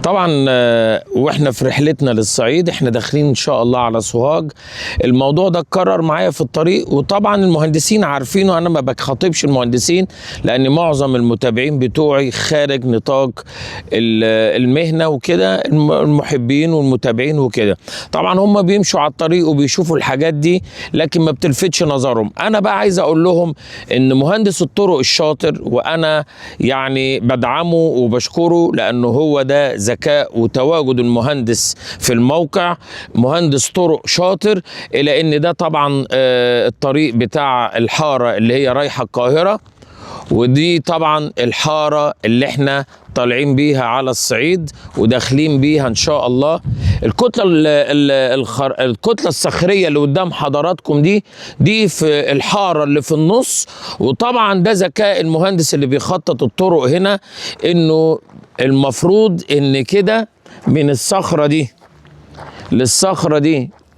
طبعا واحنا في رحلتنا للصعيد احنا داخلين ان شاء الله على سوهاج. الموضوع ده اتكرر معايا في الطريق، وطبعا المهندسين عارفينه. انا ما بخاطبش المهندسين لان معظم المتابعين بتوعي خارج نطاق المهنه وكده، المحبين والمتابعين وكده. طبعا هم بيمشوا على الطريق وبيشوفوا الحاجات دي لكن ما بتلفتش نظرهم. انا بقى عايز اقول لهم ان مهندس الطرق الشاطر، وانا يعني بدعمه وبشكره لانه هو ده ذكاء وتواجد المهندس في الموقع، مهندس طرق شاطر. الى ان ده طبعا الطريق بتاع الحاره اللي هي رايحه القاهره، ودي طبعا الحاره اللي طالعين بيها على الصعيد وداخلين بيها ان شاء الله. الكتله الصخريه اللي قدام حضراتكم دي في الحاره اللي في النص. وطبعا ده ذكاء المهندس اللي بيخطط الطرق هنا، انه المفروض ان كده من الصخره دي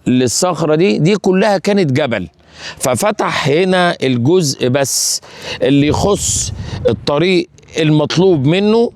للصخره دي كلها كانت جبل، ففتح هنا الجزء بس اللي يخص الطريق المطلوب منه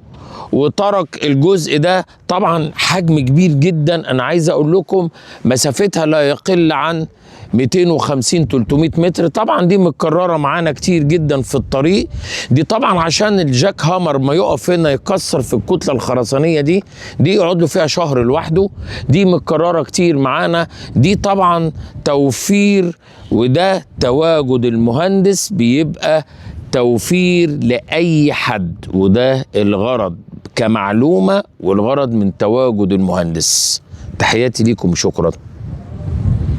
وترك الجزء ده. طبعا حجم كبير جدا، انا عايز اقول لكم مسافتها لا يقل عن 250 300 متر. طبعا دي متكرره معانا كتير جدا في الطريق. دي طبعا عشان الجاك هامر ما يقف هنا يكسر في الكتله الخرسانيه دي يقعد له فيها شهر لوحده. دي متكرره كتير معانا. دي طبعا توفير، وده تواجد المهندس بيبقى توفير لأي حد، وده الغرض كمعلومة والغرض من تواجد المهندس. تحياتي ليكم، شكرا.